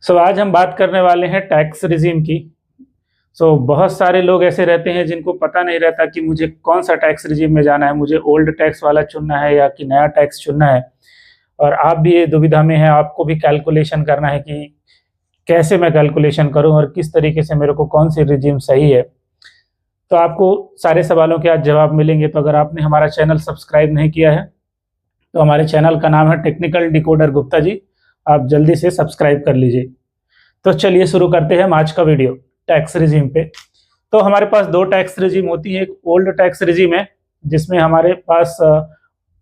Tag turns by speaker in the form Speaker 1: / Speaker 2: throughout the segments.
Speaker 1: आज हम बात करने वाले हैं टैक्स रिजीम की। बहुत सारे लोग ऐसे रहते हैं जिनको पता नहीं रहता कि मुझे कौन सा टैक्स रिजीम में जाना है, मुझे ओल्ड टैक्स वाला चुनना है या कि नया टैक्स चुनना है। और आप भी ये दुविधा में हैं, आपको भी कैलकुलेशन करना है कि कैसे मैं कैलकुलेशन करूं और किस तरीके से मेरे को कौन सी रिजीम सही है। तो आपको सारे सवालों के आज जवाब मिलेंगे। तो अगर आपने हमारा चैनल सब्सक्राइब नहीं किया है तो हमारे चैनल का नाम है टेक्निकल डिकोडर गुप्ता जी, आप जल्दी से सब्सक्राइब कर लीजिए। तो चलिए शुरू करते हैं आज का वीडियो टैक्स रिजीम पे। तो हमारे पास दो टैक्स रिजीम होती है, एक ओल्ड टैक्स रिजीम है जिसमें हमारे पास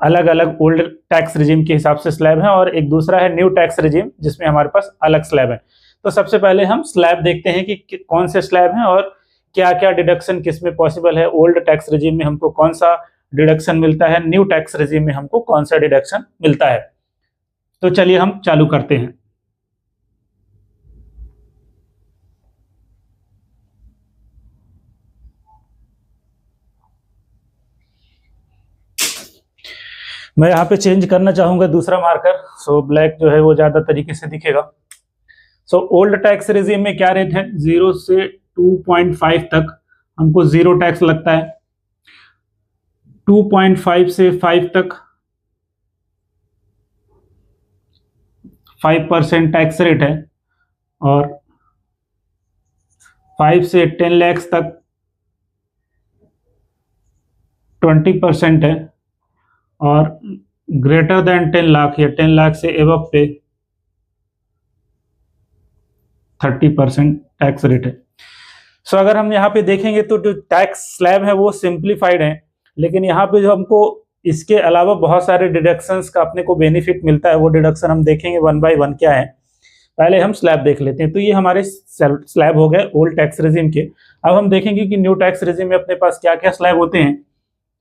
Speaker 1: अलग अलग ओल्ड टैक्स रिजीम के हिसाब से स्लैब है, और एक दूसरा है न्यू टैक्स रिजीम जिसमें हमारे पास अलग स्लैब है। तो सबसे पहले हम स्लैब देखते हैं कि कौन से स्लैब हैं और क्या क्या डिडक्शन किस में पॉसिबल है। ओल्ड टैक्स रिजीम में हमको कौन सा डिडक्शन मिलता है, न्यू टैक्स रिजीम में हमको कौन सा डिडक्शन मिलता है। तो चलिए हम चालू करते हैं। मैं यहाँ पे चेंज करना चाहूंगा दूसरा मार्कर, ब्लैक जो है वो ज्यादा तरीके से दिखेगा। ओल्ड टैक्स रिजीम में क्या रेट है, 0 से 2.5 तक हमको जीरो टैक्स लगता है। 2.5 से 5 तक 5% टैक्स रेट है, और 5 से 10 लाख तक 20% है, और ग्रेटर देन 10 लाख या 10 लाख से एबव पे 30% टैक्स रेट है। अगर हम यहाँ पे देखेंगे तो जो टैक्स स्लैब है वो सिंप्लीफाइड है, लेकिन यहाँ पे जो हमको इसके अलावा बहुत सारे डिडक्शंस का अपने को बेनिफिट मिलता है, वो डिडक्शन हम देखेंगे वन बाय वन क्या है। पहले हम स्लैब देख लेते हैं। तो ये हमारे स्लैब हो गए ओल्ड टैक्स रिजीम के। अब हम देखेंगे कि न्यू टैक्स रिजीम में अपने पास क्या क्या स्लैब होते हैं।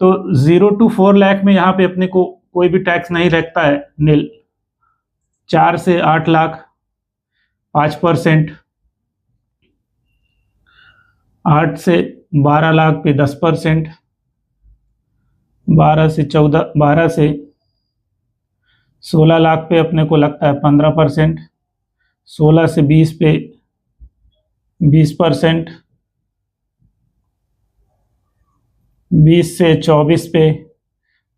Speaker 1: तो 0 to 4 लाख में यहाँ पे अपने को कोई भी टैक्स नहीं लगता है, नील। 4 से 8 लाख 5%, 8 से 12 लाख पे 10%, 12 से 16 लाख पे अपने को लगता है 15%, 16 से 20 पे 20%, 20 से 24 पे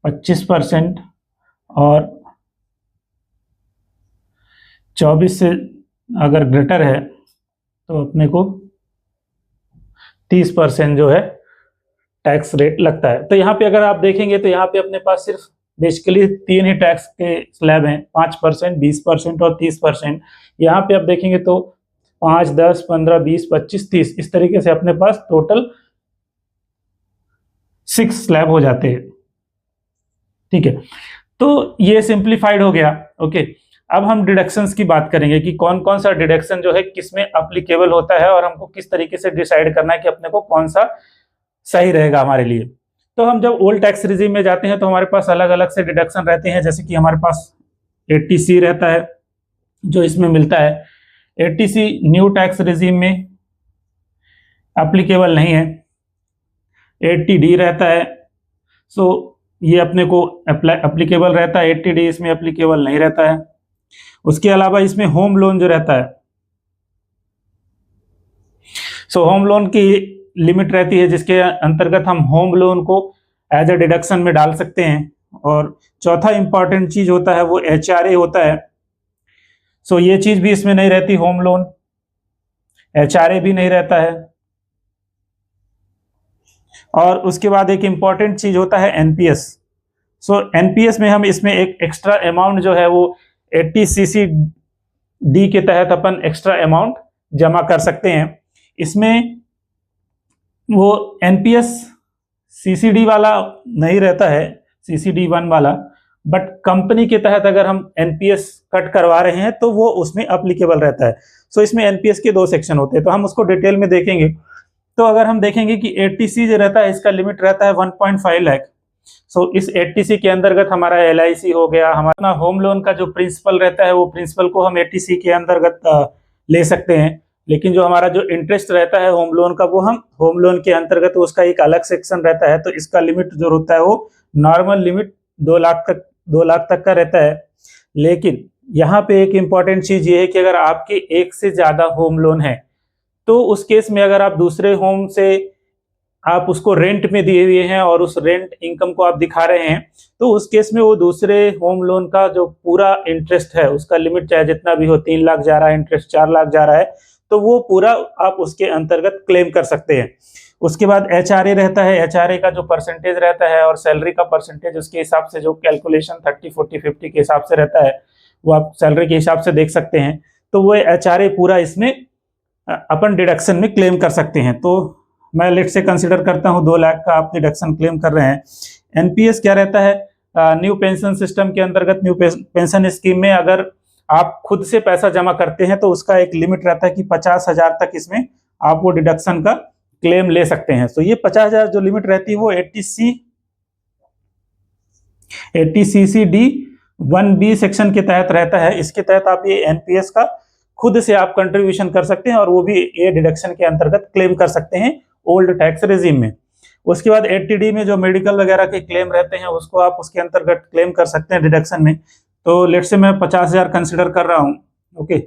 Speaker 1: 25%, और 24 से अगर ग्रेटर है तो अपने को 30% जो है टैक्स रेट लगता है। तो यहाँ पे अगर आप देखेंगे तो यहाँ पे अपने पास सिर्फ बेसिकली 3 ही टैक्स के स्लैब हैं, 5%, 20% और 30%। यहाँ पे आप देखेंगे तो 5, 10, 15, 20, 25, 30 इस तरीके से अपने पास टोटल 6 स्लैब हो जाते हैं। ठीक है, तो ये सिंप्लीफाइड हो गया। ओके, अब हम डिडक्शंस की बात करेंगे कि कौन कौन सा डिडक्शन जो है किस में अप्लीकेबल होता है, और हमको किस तरीके से डिसाइड करना है कि अपने को कौन सा सही रहेगा हमारे लिए। तो हम जब ओल्ड टैक्स रिजीम में जाते हैं तो हमारे पास अलग अलग से डिडक्शन रहते हैं, जैसे कि हमारे पास 80C रहता है जो इसमें मिलता है। 80C न्यू टैक्स रिजीम में एप्लीकेबल नहीं है। 80D रहता है, ये अपने को एप्लीकेबल रहता है। 80D इसमें एप्लीकेबल नहीं रहता है। उसके अलावा इसमें होम लोन जो रहता है, होम लोन की लिमिट रहती है जिसके अंतर्गत हम होम लोन को एज ए डिडक्शन में डाल सकते हैं। और चौथा इंपॉर्टेंट चीज होता है वो HRA होता है। ये चीज भी इसमें नहीं रहती, होम लोन HRA भी नहीं रहता है। और उसके बाद एक इंपॉर्टेंट चीज होता है NPS। NPS में हम इसमें एक एक्स्ट्रा अमाउंट जो है वो 80CCD के तहत अपन एक्स्ट्रा अमाउंट जमा कर सकते हैं। इसमें वो NPS CCD वाला नहीं रहता है, CCD 1 वाला, बट कंपनी के तहत अगर हम NPS कट करवा रहे हैं तो वो उसमें अप्लीकेबल रहता है। इसमें NPS के 2 सेक्शन होते हैं, तो हम उसको डिटेल में देखेंगे। तो अगर हम देखेंगे कि 80C जो रहता है इसका लिमिट रहता है 1.5 लाख। इस 80C के अंतर्गत हमारा LIC हो गया, हमारा होम लोन का जो प्रिंसिपल रहता है वो प्रिंसिपल को हम 80C के अंतर्गत ले सकते हैं। लेकिन जो हमारा जो इंटरेस्ट रहता है होम लोन का वो हम होम लोन के अंतर्गत उसका एक अलग सेक्शन रहता है। तो इसका लिमिट जो होता है वो नॉर्मल लिमिट 2 लाख तक का रहता है। लेकिन यहाँ पे एक इम्पॉर्टेंट चीज ये है कि अगर आपके एक से ज्यादा होम लोन है, तो उस केस में अगर आप दूसरे होम से आप उसको रेंट में दिए हुए हैं और उस रेंट इनकम को आप दिखा रहे हैं, तो उस केस में वो दूसरे होम लोन का जो पूरा इंटरेस्ट है, उसका लिमिट चाहे जितना भी हो, 3 लाख जा रहा है इंटरेस्ट, 4 लाख जा रहा है, तो वो पूरा आप उसके अंतर्गत क्लेम कर सकते हैं। उसके बाद एचआरए रहता है, एचआरए का जो परसेंटेज रहता है और सैलरी का परसेंटेज, उसके हिसाब से जो कैलकुलेशन 30, 40, 50 के हिसाब से रहता है, वो आप सैलरी के हिसाब से देख सकते हैं। तो वो एचआरए पूरा इसमें अपन डिडक्शन में क्लेम कर सकते हैं। तो मैं लेट से कंसिडर करता हूं 2 लाख का आप डिडक्शन क्लेम कर रहे हैं। एनपीएस क्या रहता है? न्यू पेंशन सिस्टम के अंतर्गत, न्यू पेंशन स्कीम में अगर आप खुद से पैसा जमा करते हैं तो उसका एक लिमिट रहता है कि 50,000 तक इसमें आप वो डिडक्शन का क्लेम ले सकते हैं। तो ये 50,000 जो लिमिट रहती है वो 80CCD 1B सेक्शन के तहत रहता है। इसके तहत आप ये एनपीएस का खुद से आप कंट्रीब्यूशन कर सकते हैं और वो भी ये डिडक्शन के अंतर्गत क्लेम कर सकते हैं ओल्ड टैक्स रेजिम में। उसके बाद 80D में जो मेडिकल वगैरह के क्लेम रहते हैं उसको आप उसके अंतर्गत क्लेम कर सकते हैं डिडक्शन में। तो लेट से मैं 50,000 कंसिडर कर रहा हूँ, ओके।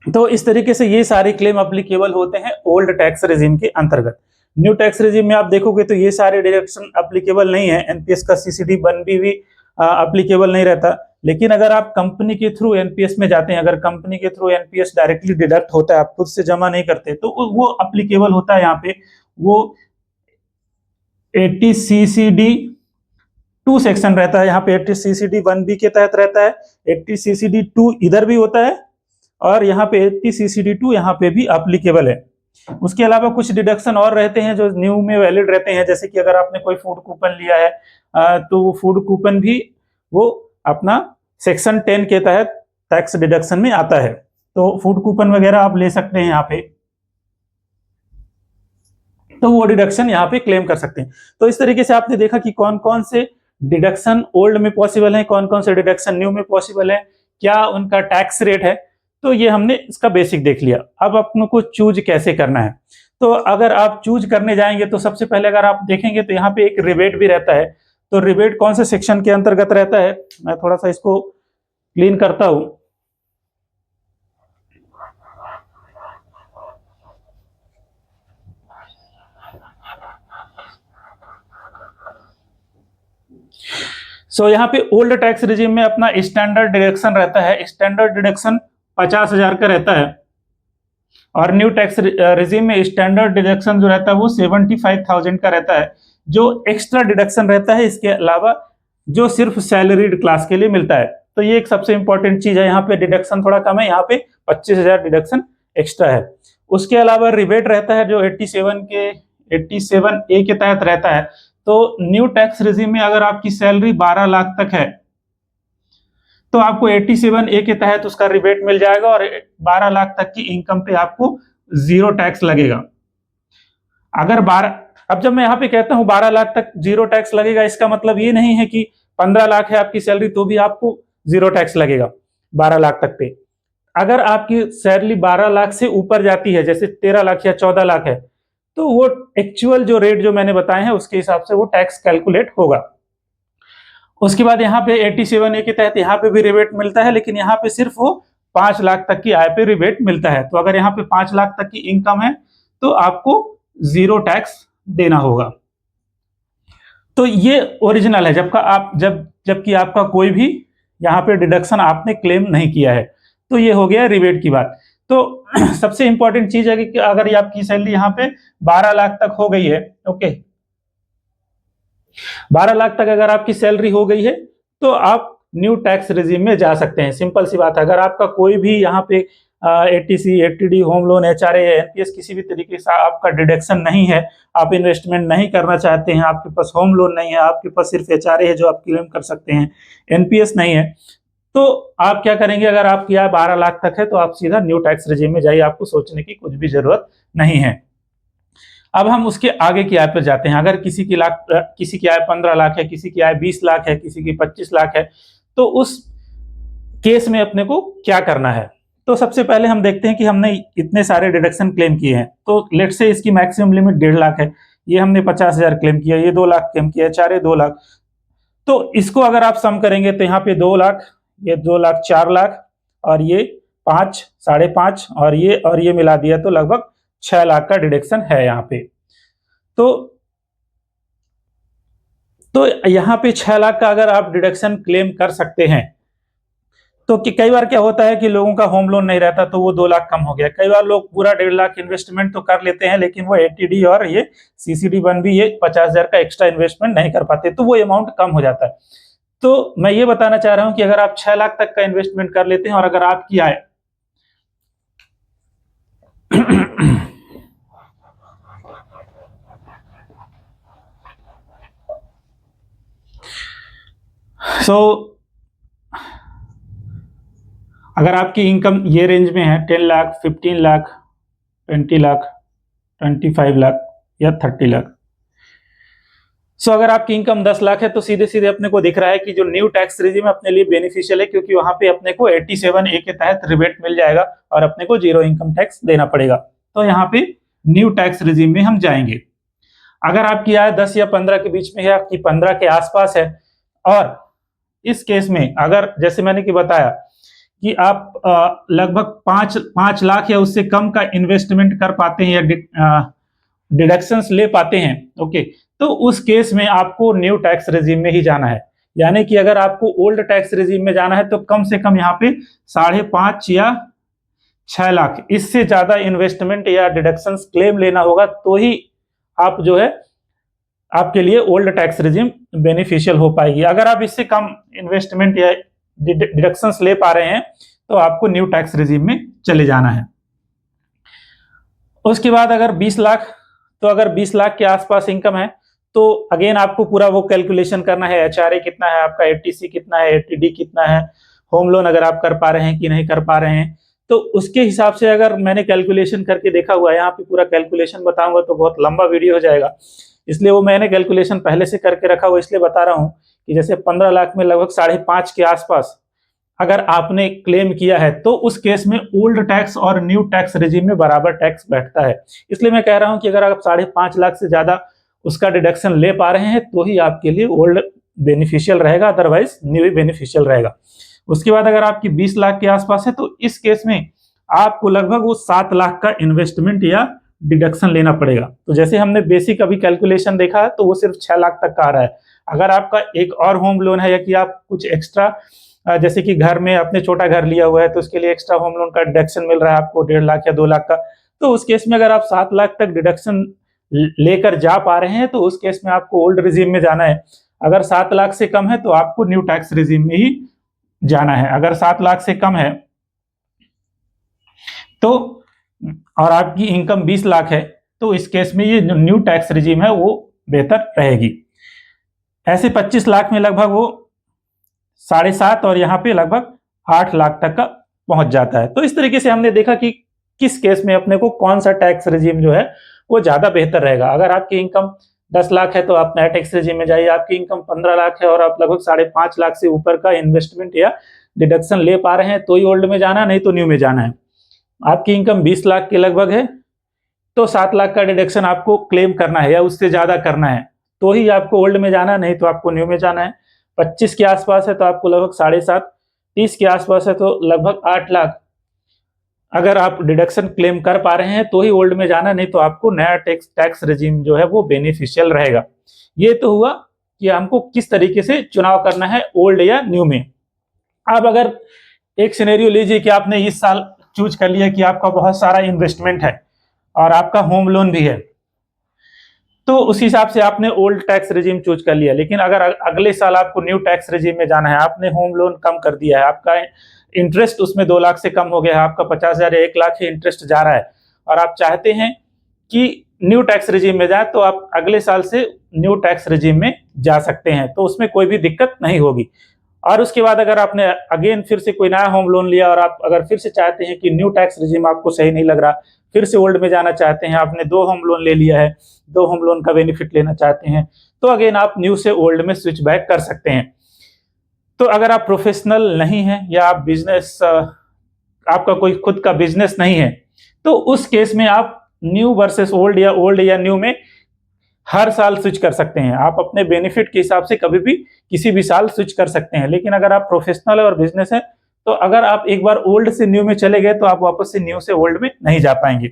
Speaker 1: तो इस तरीके से ये सारे क्लेम अप्लीकेबल होते हैं ओल्ड टैक्स रेजिम के अंतर्गत। न्यू टैक्स रेजिम में आप देखोगे तो ये सारे डिडक्शन अप्लीकेबल नहीं है, एनपीएस का सीसीडी 1B भी अप्लीकेबल नहीं रहता। लेकिन अगर आप कंपनी के थ्रू एनपीएस में जाते हैं, अगर कंपनी के थ्रू एनपीएस डायरेक्टली डिडक्ट होता है, आप खुद से जमा नहीं करते, तो वो अप्लीकेबल होता है। यहाँ पे वो 80CCD 2 सेक्शन रहता है, यहाँ पे 80CCD 1B के तहत रहता है, 80CCD 2 इधर भी होता है और यहाँ पे 80CCD 2 यहाँ पे भी अप्लीकेबल है। उसके अलावा कुछ डिडक्शन और रहते हैं जो न्यू में वैलिड रहते हैं, जैसे कि अगर आपने कोई फूड कूपन लिया है तो वो फूड कूपन भी वो अपना सेक्शन 10 के तहत टैक्स डिडक्शन में आता है। तो फूड कूपन वगैरह आप ले सकते हैं यहाँ पे, तो वो डिडक्शन यहाँ पे क्लेम कर सकते हैं। तो इस तरीके से आपने देखा कि कौन कौन से डिडक्शन ओल्ड में पॉसिबल है, कौन कौन से डिडक्शन न्यू में पॉसिबल है, क्या उनका टैक्स रेट है। तो ये हमने इसका बेसिक देख लिया। अब अपनों को चूज कैसे करना है। तो अगर आप चूज करने जाएंगे तो सबसे पहले अगर आप देखेंगे तो यहाँ पे एक रिबेट भी रहता है। तो रिबेट कौन से सेक्शन के अंतर्गत रहता है, मैं थोड़ा सा इसको क्लीन करता हूं। यहाँ पे ओल्ड टैक्स रिजीम में अपना स्टैंडर्ड डिडक्शन रहता है, स्टैंडर्ड डिडक्शन 50,000 का रहता है। और न्यू टैक्स रिजीम में स्टैंडर्ड डिडक्शन जो रहता है वो 75,000 का रहता है। जो एक्स्ट्रा डिडक्शन रहता है इसके अलावा जो सिर्फ सैलरीड क्लास के लिए मिलता है। तो ये एक सबसे इंपॉर्टेंट चीज है, यहाँ पे डिडक्शन थोड़ा कम है, यहाँ पे 25,000 डिडक्शन एक्स्ट्रा है। उसके अलावा रिबेट रहता है जो 87A के तहत रहता है। तो न्यू टैक्स रिजीम में अगर आपकी सैलरी 12 लाख तक है तो आपको 87A के तहत उसका रिबेट मिल जाएगा और 12 लाख तक की इनकम पे आपको 0 टैक्स लगेगा। अगर 12, अब जब मैं यहाँ पे कहता हूँ 12 लाख तक 0 टैक्स लगेगा, इसका मतलब ये नहीं है कि 15 लाख है आपकी सैलरी तो भी आपको 0 टैक्स लगेगा 12 लाख तक पे। अगर आपकी सैलरी 12 लाख से ऊपर जाती है, जैसे 13 लाख या 14 लाख है, तो वो एक्चुअल जो रेट जो मैंने बताए हैं उसके हिसाब से वो टैक्स कैलकुलेट होगा। उसके बाद यहाँ पे 87A के तहत यहाँ पे भी रिबेट मिलता है, लेकिन यहाँ पे सिर्फ वो 5 लाख तक की आय पे रिबेट मिलता है। तो अगर यहाँ पे 5 लाख तक की इनकम है तो आपको 0 टैक्स देना होगा। तो ये ओरिजिनल है जबकि आपका कोई भी यहाँ पे डिडक्शन आपने क्लेम नहीं किया है। तो ये हो गया रिबेट की बात। तो सबसे इंपॉर्टेंट चीज है कि अगर आपकी सैलरी यहाँ पे 12 लाख तक हो गई है, ओके, 12 लाख तक अगर आपकी सैलरी हो गई है तो आप न्यू टैक्स रिजीम में जा सकते हैं। सिंपल सी बात है। अगर आपका कोई भी यहाँ पे 80C 80D home loan HRA NPS किसी भी तरीके से आपका डिडक्शन नहीं है, आप इन्वेस्टमेंट नहीं करना चाहते हैं, आपके पास होम लोन नहीं है, आपके पास सिर्फ एचआरए है जो आप क्लेम कर सकते हैं, एनपीएस नहीं है, तो आप क्या करेंगे? अगर आपकी आय 12 लाख तक है तो आप सीधा न्यू टैक्स रिजीम में जाइए, आपको सोचने की कुछ भी जरूरत नहीं है। अब हम उसके आगे की आय पर जाते हैं। अगर किसी की आय 15 लाख है, किसी की आय 20 लाख है, किसी की 25 लाख है, तो उस केस में अपने को क्या करना है? तो सबसे पहले हम देखते हैं कि हमने इतने सारे डिडक्शन क्लेम किए हैं। तो लेट से इसकी मैक्सिमम लिमिट 1.5 लाख है, ये हमने 50,000 क्लेम किया, ये 2 लाख क्लेम किया, 2 लाख। तो इसको अगर आप सम करेंगे तो यहाँ पे 2 लाख, ये 2 लाख 4 लाख और ये 5 5.5 और ये मिला दिया तो लगभग 6 लाख का डिडक्शन है यहाँ पे। तो यहाँ पे 6 लाख का अगर आप डिडक्शन क्लेम कर सकते हैं तो कि कई बार क्या होता है कि लोगों का होम लोन नहीं रहता तो वो 2 लाख कम हो गया। कई बार लोग पूरा 1.5 लाख इन्वेस्टमेंट तो कर लेते हैं लेकिन वो एटीडी और ये सीसीडी वन भी ये 50,000 का एक्स्ट्रा इन्वेस्टमेंट नहीं कर पाते तो वो अमाउंट कम हो जाता है। तो मैं ये बताना चाह रहा हूं कि अगर आप 6 लाख तक का इन्वेस्टमेंट कर लेते हैं और अगर आपकी आय अगर आपकी इनकम ये रेंज में है 10 लाख 15 लाख 20 लाख 25 लाख या 30 लाख, अगर आपकी इनकम 10 लाख है तो सीधे सीधे अपने को दिख रहा है कि जो न्यू टैक्स रेजिम अपने लिए बेनिफिशियल है क्योंकि वहां पे अपने को 87A के तहत रिबेट मिल जाएगा और अपने को 0 इनकम टैक्स देना पड़ेगा। तो यहाँ पे न्यू टैक्स रेजिम में हम जाएंगे। अगर आपकी आय 10 या 15 के बीच में है, आपकी 15 के आसपास है और इस केस में अगर जैसे मैंने कि बताया कि आप लगभग 5 लाख या उससे कम का इन्वेस्टमेंट कर पाते हैं या डिडक्शंस ले पाते हैं, ओके, तो उस केस में आपको न्यू टैक्स रेजिम में ही जाना है। यानी कि अगर आपको ओल्ड टैक्स रेजिम में जाना है तो कम से कम यहाँ पे 5.5 या 6 लाख इससे ज्यादा इन्वेस्टमेंट या डिडक्शंस क्लेम लेना होगा तो ही आप जो है आपके लिए ओल्ड टैक्स रेजिम बेनिफिशियल हो पाएगी। अगर आप इससे कम इन्वेस्टमेंट या डिडक्शंस ले पा रहे हैं तो आपको न्यू टैक्स रेजिम में चले जाना है। उसके बाद अगर 20 लाख, तो अगर 20 लाख के आसपास इनकम है तो अगेन आपको पूरा वो कैलकुलेशन करना है, एचआरए कितना है आपका, एटीसी कितना है, एटीडी कितना है, होम लोन अगर आप कर पा रहे हैं कि नहीं कर पा रहे हैं, तो उसके हिसाब से अगर मैंने कैलकुलेशन करके देखा हुआ है, यहाँ पे पूरा कैलकुलेशन बताऊंगा तो बहुत लंबा वीडियो हो जाएगा, इसलिए वो मैंने कैलकुलेशन पहले से करके रखा हुआ, इसलिए बता रहा हूँ कि जैसे 15 लाख में लगभग 5.5 के आसपास अगर आपने क्लेम किया है तो उस केस में ओल्ड टैक्स और न्यू टैक्स रेजिम में बराबर टैक्स बैठता है। इसलिए मैं कह रहा हूं कि अगर आप 5.5 लाख से ज्यादा उसका डिडक्शन ले पा रहे हैं तो ही आपके लिए ओल्ड बेनिफिशियल रहेगा, अदरवाइज न्यू ही बेनिफिशियल रहेगा। उसके बाद अगर आपकी 20 लाख के आसपास है तो इस केस में आपको लगभग वो 7 लाख का इन्वेस्टमेंट या डिडक्शन लेना पड़ेगा। तो जैसे हमने बेसिक अभी कैलकुलेशन देखा है तो वो सिर्फ 6 लाख तक का आ रहा है। अगर आपका एक और होम लोन है या कि आप कुछ एक्स्ट्रा जैसे कि घर में अपने छोटा घर लिया हुआ है तो उसके लिए एक्स्ट्रा होम लोन का डिडक्शन मिल रहा है आपको 1.5 लाख या 2 लाख का, तो उस केस में अगर आप 7 लाख तक डिडक्शन लेकर जा पा रहे हैं तो उस केस में आपको ओल्ड रिजीम में जाना है। अगर 7 लाख से कम है तो आपको न्यू टैक्स रिजीम में ही जाना है। अगर 7 लाख से कम है तो और आपकी इनकम 20 लाख है तो इस केस में ये न्यू टैक्स रिजीम है वो बेहतर रहेगी। ऐसे 25 लाख में लगभग वो 7.5 और यहाँ पे लगभग 8 लाख तक का पहुंच जाता है। तो इस तरीके से हमने देखा कि किस केस में अपने को कौन सा टैक्स रिजीम जो है वो ज्यादा बेहतर रहेगा। अगर आपकी इनकम 10 लाख है तो आप नया टैक्स रेजिम में जाइए, आपकी इनकम 15 लाख है और आप लगभग 5.5 लाख से ऊपर का इन्वेस्टमेंट या डिडक्शन ले पा रहे हैं तो ही ओल्ड में जाना, नहीं तो न्यू में जाना है। आपकी इनकम 20 लाख के लगभग है तो 7 लाख का डिडक्शन आपको क्लेम करना है या उससे ज्यादा करना है तो ही आपको ओल्ड में जाना, नहीं तो आपको न्यू में जाना है। 25 के आसपास है तो आपको लगभग 7.5, 30 के आसपास है तो लगभग 8 लाख अगर आप डिडक्शन क्लेम कर पा रहे हैं तो ही ओल्ड में जाना, नहीं तो आपको नया टैक्स रेजिम जो है वो बेनिफिशियल रहेगा। ये तो हुआ कि हमको किस तरीके से चुनाव करना है ओल्ड या न्यू में। अब अगर एक सिनेरियो लीजिए कि आपने इस साल चूज कर लिया कि आपका बहुत सारा इन्वेस्टमेंट है और आपका होम लोन भी है, तो उस हिसाब से आपने ओल्ड टैक्स रेजिम चूज कर लिया। लेकिन अगर अगले साल आपको न्यू टैक्स रेजिम में जाना है, आपने होम लोन कम कर दिया है, आपका इंटरेस्ट उसमें 2 लाख से कम हो गया है, आपका 50,000 या 1 लाख ही इंटरेस्ट जा रहा है और आप चाहते हैं कि न्यू टैक्स रेजिम में जाए, तो आप अगले साल से न्यू टैक्स रेजिम में जा सकते हैं, तो उसमें कोई भी दिक्कत नहीं होगी। और उसके बाद अगर आपने अगेन फिर से कोई नया होम लोन लिया और आप अगर फिर से चाहते हैं कि न्यू टैक्स रेजिम आपको सही नहीं लग रहा, फिर से ओल्ड में जाना चाहते हैं, आपने 2 होम लोन ले लिया है, 2 होम लोन का बेनिफिट लेना चाहते हैं, तो अगेन आप न्यू से ओल्ड में स्विच बैक कर सकते हैं। तो अगर आप प्रोफेशनल नहीं है या आप बिजनेस आपका कोई खुद का बिजनेस नहीं है, तो उस केस में आप न्यू वर्सेस ओल्ड या न्यू में हर साल स्विच कर सकते हैं। आप अपने बेनिफिट के हिसाब से कभी भी किसी भी साल स्विच कर सकते हैं। लेकिन अगर आप प्रोफेशनल और बिजनेस है, तो अगर आप एक बार ओल्ड से न्यू में चले गए तो आप वापस से न्यू से ओल्ड में नहीं जा पाएंगे।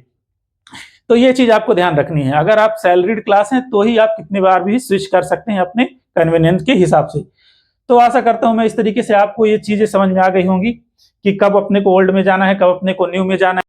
Speaker 1: तो ये चीज आपको ध्यान रखनी है। अगर आप सैलरीड क्लास हैं तो ही आप कितनी बार भी स्विच कर सकते हैं अपने कन्वीनियंस के हिसाब से। तो आशा करता हूं मैं इस तरीके से आपको ये चीजें समझ में आ गई होंगी कि कब अपने को ओल्ड में जाना है, कब अपने को न्यू में जाना है।